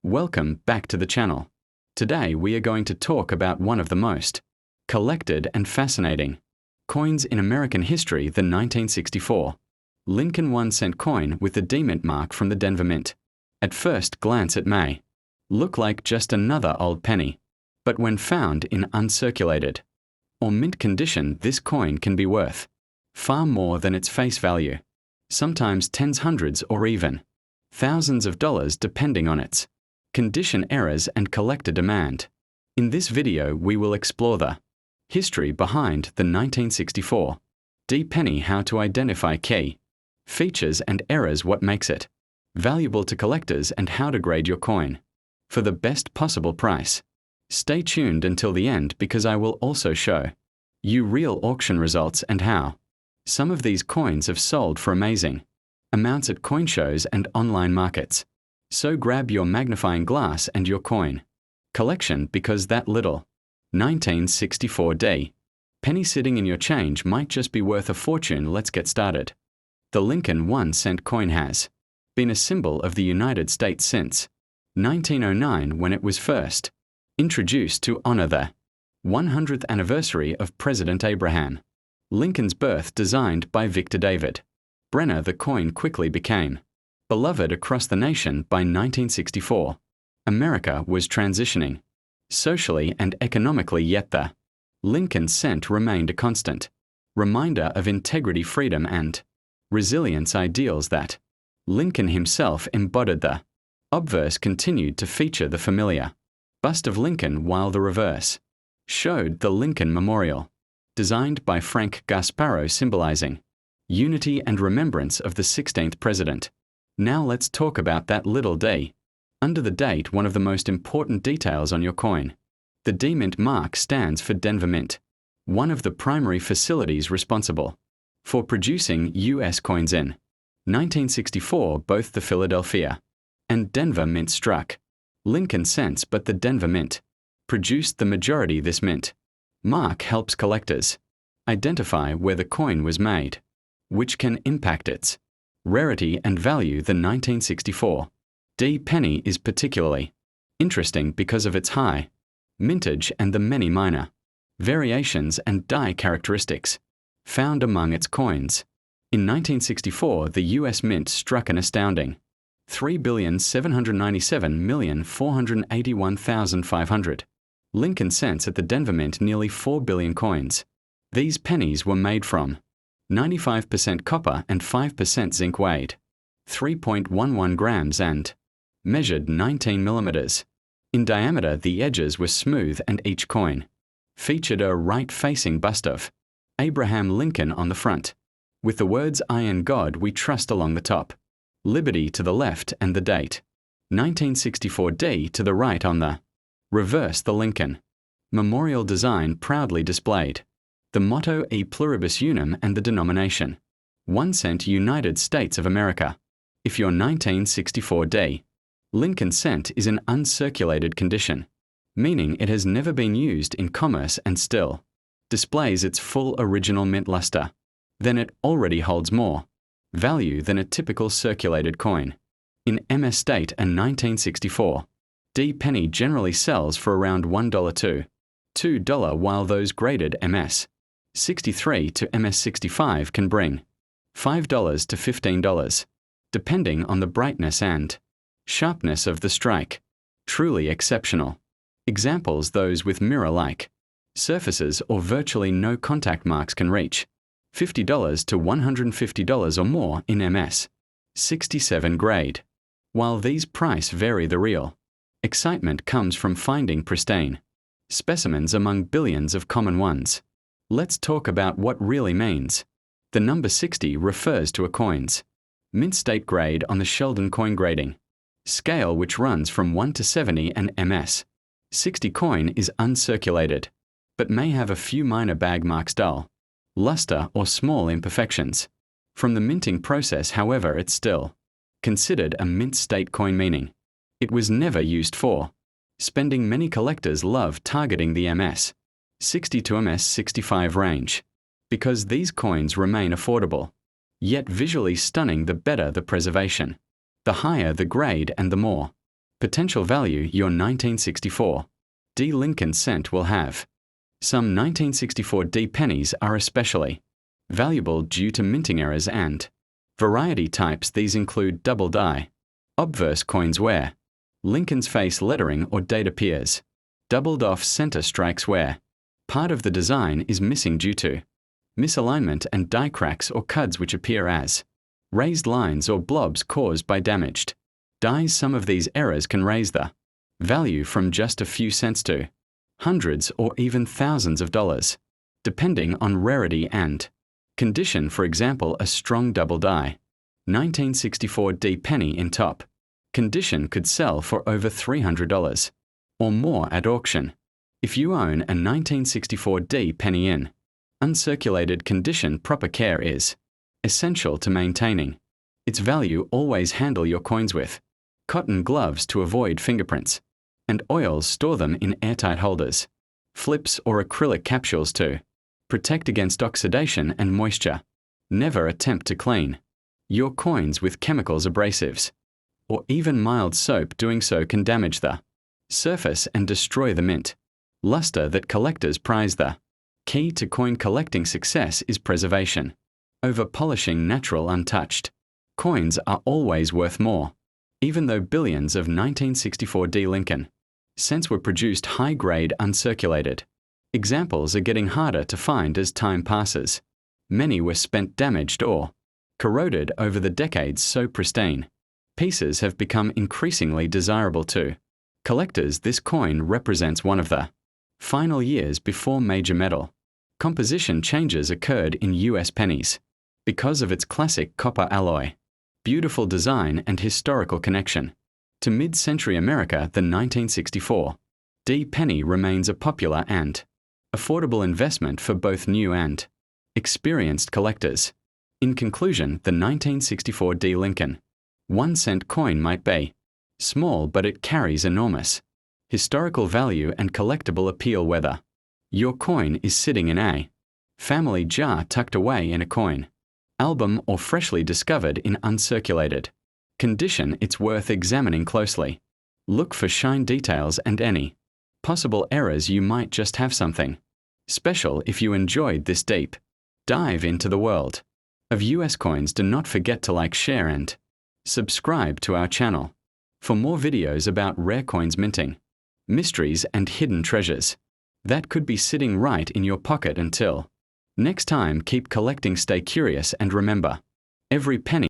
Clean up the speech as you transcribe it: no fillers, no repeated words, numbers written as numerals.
Welcome back to the channel. Today we are going to talk about one of the most collected and fascinating coins in American history, the 1964 Lincoln 1-cent coin with the D-Mint mark from the Denver Mint. At first glance it may look like just another old penny, but when found in uncirculated or mint condition, this coin can be worth far more than its face value, sometimes tens, hundreds, or even thousands of dollars depending on its condition, errors, and collector demand. In this video we will explore the history behind the 1964 D penny, how to identify key features and errors, what makes it valuable to collectors, and how to grade your coin for the best possible price. Stay tuned until the end because I will also show you real auction results and how some of these coins have sold for amazing amounts at coin shows and online markets. So grab your magnifying glass and your coin collection, because that little 1964 D penny sitting in your change might just be worth a fortune. Let's get started. The Lincoln 1-cent coin has been a symbol of the United States since 1909, when it was first introduced to honor the 100th anniversary of President Abraham Lincoln's birth. Designed by Victor David Brenner, the coin quickly became beloved across the nation. By 1964, America was transitioning socially and economically, yet the Lincoln cent remained a constant reminder of integrity, freedom, and resilience, ideals that Lincoln himself embodied. The obverse continued to feature the familiar bust of Lincoln, while the reverse showed the Lincoln Memorial, designed by Frank Gasparo, symbolizing unity and remembrance of the 16th president. Now let's talk about that little D under the date, one of the most important details on your coin. The D-Mint mark stands for Denver Mint, one of the primary facilities responsible for producing U.S. coins. In 1964, both the Philadelphia and Denver Mint struck Lincoln cents, but the Denver Mint produced the majority. This mint mark helps collectors identify where the coin was made, which can impact its rarity and value. The 1964 D penny is particularly interesting because of its high mintage and the many minor variations and die characteristics found among its coins. In 1964, the U.S. Mint struck an astounding 3,797,481,500 Lincoln cents. At the Denver Mint, nearly 4 billion coins. These pennies were made from 95% copper and 5% zinc, weighed 3.11 grams, and measured 19 millimeters in diameter. The edges were smooth, and each coin featured a right-facing bust of Abraham Lincoln on the front, with the words "I and God we trust" along the top, Liberty to the left, and the date 1964 D to the right. On the reverse, the Lincoln Memorial design proudly displayed the motto E pluribus unum and the denomination 1 cent, United States of America. If your 1964 D Lincoln cent is in uncirculated condition, meaning it has never been used in commerce and still displays its full original mint luster, then it already holds more value than a typical circulated coin. In MS state, a 1964 D penny generally sells for around $1 to $2, while those graded MS 63 to MS 65 can bring $5 to $15, depending on the brightness and sharpness of the strike. Truly exceptional examples, those with mirror-like surfaces or virtually no contact marks, can reach $50 to $150 or more in MS 67 grade. While these price vary, the real excitement comes from finding pristine specimens among billions of common ones. Let's talk about what really means. The number 60 refers to a coin's mint state grade on the Sheldon coin grading scale, which runs from 1 to 70. An MS 60 coin is uncirculated, but may have a few minor bag marks, dull luster, or small imperfections from the minting process. However, it's still considered a mint state coin, meaning it was never used for spending. Many collectors love targeting the MS 60 to MS 65 range because these coins remain affordable, yet visually stunning. The better the preservation, the higher the grade and the more Potential value your 1964 D Lincoln cent will have. Some 1964 D pennies are especially valuable due to minting errors and variety types. These include double die, obverse coins where Lincoln's face lettering or date appears, doubled off center strikes where part of the design is missing due to misalignment, and die cracks or cuds which appear as raised lines or blobs caused by damaged dies. Some of these errors can raise the value from just a few cents to hundreds or even thousands of dollars, depending on rarity and condition. For example, a strong double die 1964 D penny in top condition could sell for over $300 or more at auction. If you own a 1964 D penny in uncirculated condition, proper care is essential to maintaining its value. Always handle your coins with cotton gloves to avoid fingerprints, and oils. Store them in airtight holders, flips or acrylic capsules to protect against oxidation and moisture. Never attempt to clean your coins with chemicals, abrasives, or even mild soap. Doing so can damage the surface and destroy the mint luster that collectors prize. The key to coin collecting success is preservation over polishing. Natural untouched coins are always worth more. Even though billions of 1964 D Lincoln cents were produced, high-grade uncirculated examples are getting harder to find as time passes. Many were spent damaged or corroded over the decades, so pristine pieces have become increasingly desirable to collectors. This coin represents one of the final years before major metal composition changes occurred in U.S. pennies because of its classic copper alloy, beautiful design, and historical connection to mid-century America. The 1964 D penny remains a popular and affordable investment for both new and experienced collectors. In conclusion, the 1964 D Lincoln 1-cent coin might be small, but it carries enormous historical value and collectible appeal. Whether your coin is sitting in a family jar tucked away in a coin album or freshly discovered in uncirculated condition, it's worth examining closely. Look for shine details and any possible errors. You might just have something special. If you enjoyed this deep dive into the world of US coins, do not forget to like, share, and subscribe to our channel for more videos about rare coins, minting, mysteries, and hidden treasures that could be sitting right in your pocket. Until next time, keep collecting, stay curious, and remember, every penny